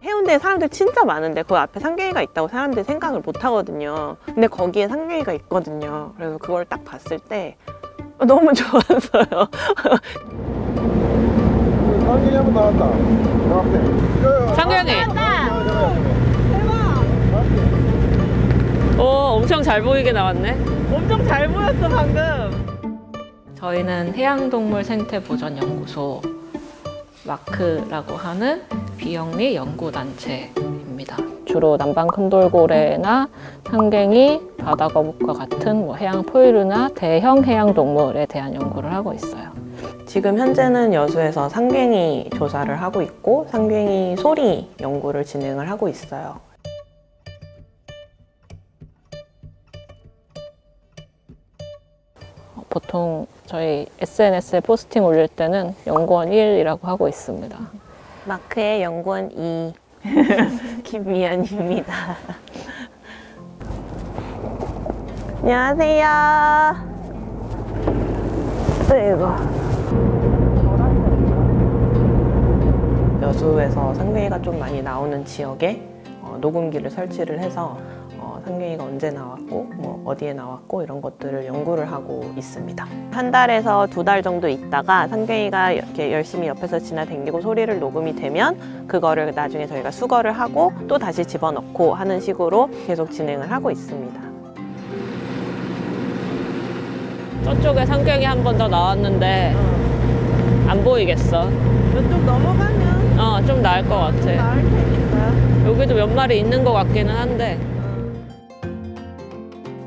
해운대에 사람들 진짜 많은데 그 앞에 상갱이가 있다고 사람들이 생각을 못 하거든요. 근데 거기에 상갱이가 있거든요. 그래서 그걸 딱 봤을 때 너무 좋았어요. 상갱이 한번 나왔다. 상갱이. 오, 엄청 잘 보이게 나왔네. 엄청 잘 보였어 방금. 저희는 해양동물생태보전연구소 마크라고 하는 비영리 연구단체입니다. 주로 남방 큰돌고래나 상갱이, 바다거북과 같은 해양 포유류나 대형 해양동물에 대한 연구를 하고 있어요. 지금 현재는 여수에서 상갱이 조사를 하고 있고 상갱이 소리 연구를 진행을 하고 있어요. 보통 저희 SNS에 포스팅 올릴 때는 연구원 1이라고 하고 있습니다. 마크의 연구원 2 김미연입니다. 안녕하세요. 아이고. 여수에서 상갱이가 좀 많이 나오는 지역에 녹음기를 설치를 해서 상갱이가 언제 나왔고 뭐 어디에 나왔고 이런 것들을 연구를 하고 있습니다. 한 달에서 2달 정도 있다가 상갱이가 이렇게 열심히 옆에서 지나다니고 소리를 녹음이 되면 그거를 나중에 저희가 수거를 하고 또 다시 집어넣고 하는 식으로 계속 진행을 하고 있습니다. 저쪽에 상갱이 한 번 더 나왔는데 안 보이겠어. 이쪽 넘어가면 좀 나을 것 같아. 나을 테니까. 여기도 몇 마리 있는 것 같기는 한데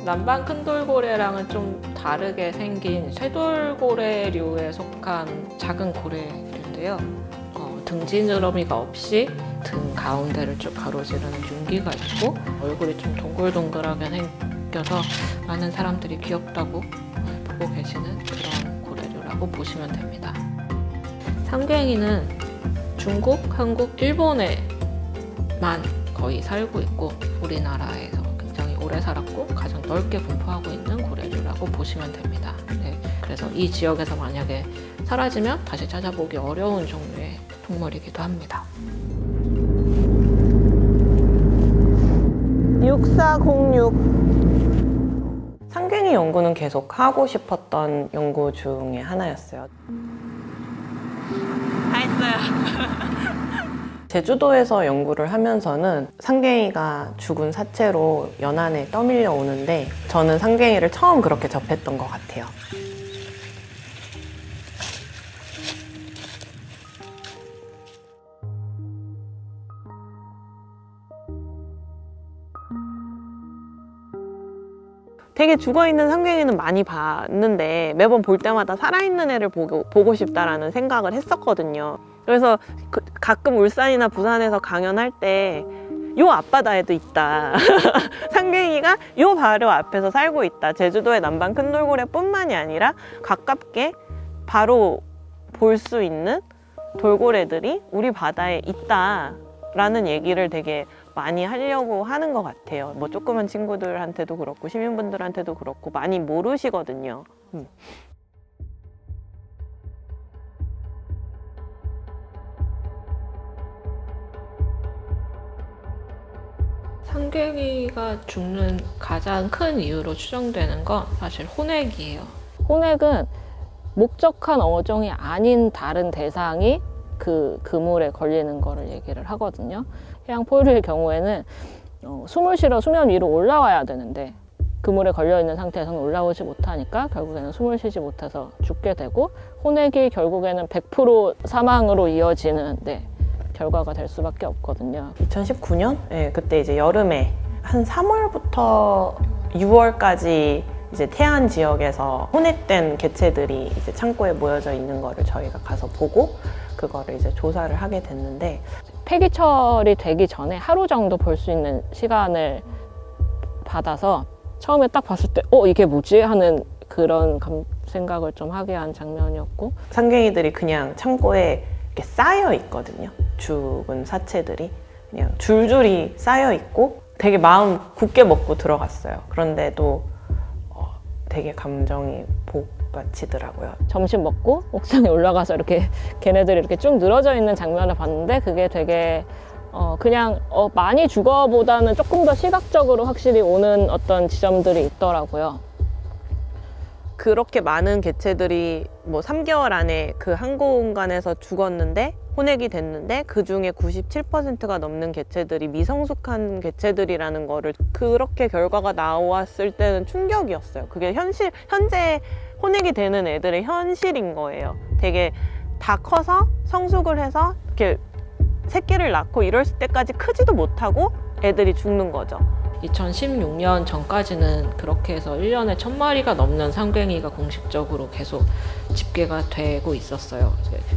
남방 큰돌고래랑은 좀 다르게 생긴 쇠돌고래류에 속한 작은 고래류인데요. 등지느러미가 없이 등 가운데를 쭉 가로지르는 융기가 있고 얼굴이 좀 동글동글하게 생겨서 많은 사람들이 귀엽다고 보고 계시는 그런 고래류라고 보시면 됩니다. 상갱이는 중국, 한국, 일본에만 거의 살고 있고 우리나라에서 굉장히 오래 살았고 가장 넓게 분포하고 있는 고래류라고 보시면 됩니다. 네, 그래서 이 지역에서 만약에 사라지면 다시 찾아보기 어려운 종류의 동물이기도 합니다. 6406 상갱이 연구는 계속 하고 싶었던 연구 중에 하나였어요. 다 했어요. 제주도에서 연구를 하면서는 상갱이가 죽은 사체로 연안에 떠밀려 오는데 저는 상갱이를 처음 그렇게 접했던 것 같아요. 되게 죽어있는 상갱이는 많이 봤는데 매번 볼 때마다 살아있는 애를 보고 싶다라는 생각을 했었거든요. 그래서 가끔 울산이나 부산에서 강연할 때 요 앞바다에도 있다. 상갱이가 요 바로 앞에서 살고 있다. 제주도의 남방 큰돌고래 뿐만이 아니라 가깝게 바로 볼 수 있는 돌고래들이 우리 바다에 있다라는 얘기를 되게 많이 하려고 하는 것 같아요. 뭐 조그만 친구들한테도 그렇고 시민분들한테도 그렇고 많이 모르시거든요. 상갱이가 죽는 가장 큰 이유로 추정되는 건 사실 혼액이에요. 혼액은 목적한 어종이 아닌 다른 대상이 그 그물에 걸리는 거를 얘기를 하거든요. 해양 포유류의 경우에는 숨을 쉬러 수면 위로 올라와야 되는데 그물에 걸려있는 상태에서는 올라오지 못하니까 결국에는 숨을 쉬지 못해서 죽게 되고 혼액이 결국에는 100% 사망으로 이어지는 결과가 될 수밖에 없거든요. 2019년? 네, 그때 이제 여름에 한 3월부터 6월까지 이제 태안 지역에서 혼액된 개체들이 이제 창고에 모여져 있는 거를 저희가 가서 보고 그거를 이제 조사를 하게 됐는데 폐기철이 되기 전에 하루 정도 볼 수 있는 시간을 받아서 처음에 딱 봤을 때 이게 뭐지? 하는 그런 생각을 좀 하게 한 장면이었고 상갱이들이 그냥 창고에 이렇게 쌓여 있거든요. 죽은 사체들이 그냥 줄줄이 쌓여 있고 되게 마음 굳게 먹고 들어갔어요. 그런데도 되게 감정이 복받치더라고요. 점심 먹고 옥상에 올라가서 이렇게 걔네들이 이렇게 쭉 늘어져 있는 장면을 봤는데 그게 되게 그냥 많이 죽어보다는 조금 더 시각적으로 확실히 오는 어떤 지점들이 있더라고요. 그렇게 많은 개체들이 뭐 3개월 안에 그 한 공간에서 죽었는데 혼액이 됐는데 그 중에 97%가 넘는 개체들이 미성숙한 개체들이라는 거를 그렇게 결과가 나왔을 때는 충격이었어요. 그게 현재 혼액이 되는 애들의 현실인 거예요. 되게 다 커서 성숙을 해서 이렇게 새끼를 낳고 이럴 때까지 크지도 못하고 애들이 죽는 거죠. 2016년 전까지는 그렇게 해서 1년에 1000마리가 넘는 상갱이가 공식적으로 계속 집계가 되고 있었어요.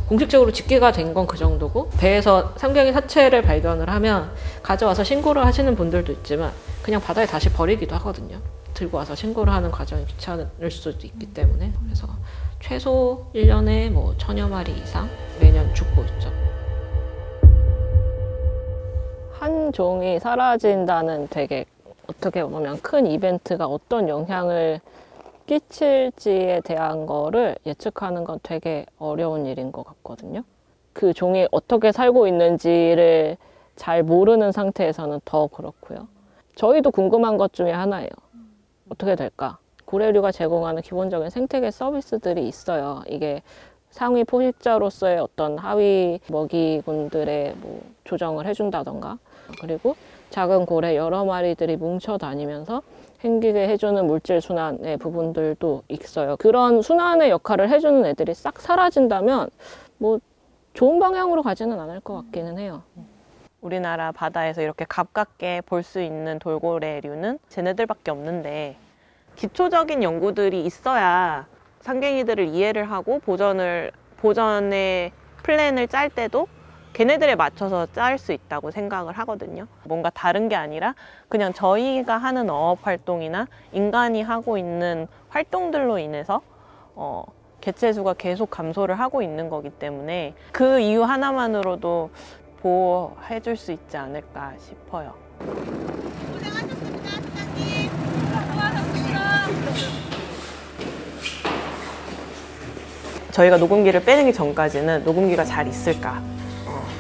공식적으로 집계가 된 건 그 정도고, 배에서 상갱이 사체를 발견을 하면 가져와서 신고를 하시는 분들도 있지만 그냥 바다에 다시 버리기도 하거든요. 들고 와서 신고를 하는 과정이 귀찮을 수도 있기 때문에. 그래서 최소 1년에 뭐 1000여 마리 이상 매년 죽고 있죠. 한 종이 사라진다는 되게 어떻게 보면 큰 이벤트가 어떤 영향을 끼칠지에 대한 거를 예측하는 건 되게 어려운 일인 것 같거든요. 그 종이 어떻게 살고 있는지를 잘 모르는 상태에서는 더 그렇고요. 저희도 궁금한 것 중에 하나예요. 어떻게 될까? 고래류가 제공하는 기본적인 생태계 서비스들이 있어요. 이게 상위 포식자로서의 어떤 하위 먹이군들의 뭐 조정을 해준다던가, 그리고 작은 고래 여러 마리들이 뭉쳐 다니면서 생기게 해주는 물질 순환의 부분들도 있어요. 그런 순환의 역할을 해주는 애들이 싹 사라진다면 뭐 좋은 방향으로 가지는 않을 것 같기는 해요. 우리나라 바다에서 이렇게 가깝게 볼 수 있는 돌고래류는 쟤네들밖에 없는데, 기초적인 연구들이 있어야 상갱이들을 이해를 하고 보전의 플랜을 짤 때도 걔네들에 맞춰서 짤 수 있다고 생각을 하거든요. 뭔가 다른 게 아니라 그냥 저희가 하는 어업 활동이나 인간이 하고 있는 활동들로 인해서 개체 수가 계속 감소를 하고 있는 거기 때문에 그 이유 하나만으로도 보호해 줄 수 있지 않을까 싶어요. 고생하셨습니다, 사장님. 수고하셨습니다. 저희가 녹음기를 빼내기 전까지는 녹음기가 잘 있을까,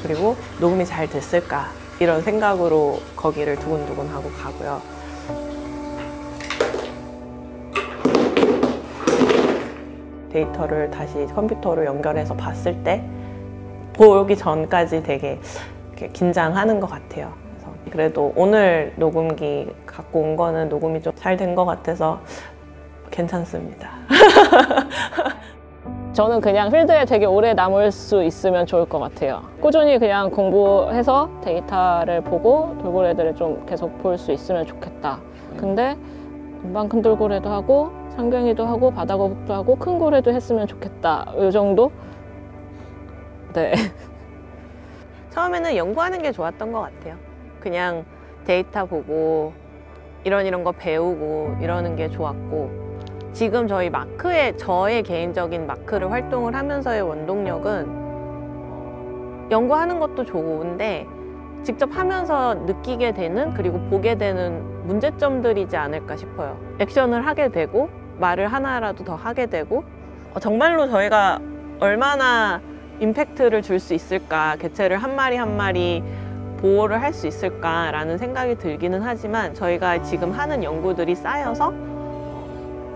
그리고 녹음이 잘 됐을까, 이런 생각으로 거기를 두근두근 하고 가고요. 데이터를 다시 컴퓨터로 연결해서 봤을 때 보기 전까지 되게 긴장하는 것 같아요. 그래도 오늘 녹음기 갖고 온 거는 녹음이 좀 잘 된 것 같아서 괜찮습니다. 저는 그냥 필드에 되게 오래 남을 수 있으면 좋을 것 같아요. 꾸준히 그냥 공부해서 데이터를 보고 돌고래들을 좀 계속 볼 수 있으면 좋겠다. 근데 금방 큰 돌고래도 하고 상갱이도 하고 바다거북도 하고 큰 고래도 했으면 좋겠다. 이 정도? 네. 처음에는 연구하는 게 좋았던 것 같아요. 그냥 데이터 보고 이런 거 배우고 이러는 게 좋았고, 지금 저희 마크에 저의 개인적인 마크를 활동을 하면서의 원동력은 연구하는 것도 좋은데 직접 하면서 느끼게 되는, 그리고 보게 되는 문제점들이지 않을까 싶어요. 액션을 하게 되고 말을 하나라도 더 하게 되고, 정말로 저희가 얼마나 임팩트를 줄 수 있을까, 개체를 한 마리 한 마리 보호를 할 수 있을까라는 생각이 들기는 하지만, 저희가 지금 하는 연구들이 쌓여서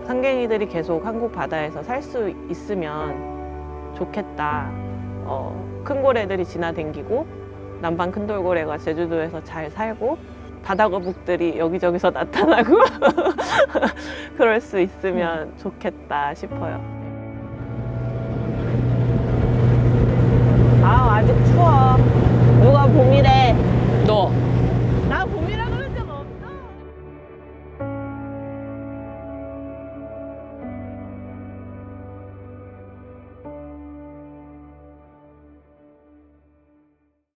상갱이들이 계속 한국 바다에서 살 수 있으면 좋겠다. 큰 고래들이 지나다니고 남방 큰 돌고래가 제주도에서 잘 살고 바다거북들이 여기저기서 나타나고 그럴 수 있으면 좋겠다 싶어요.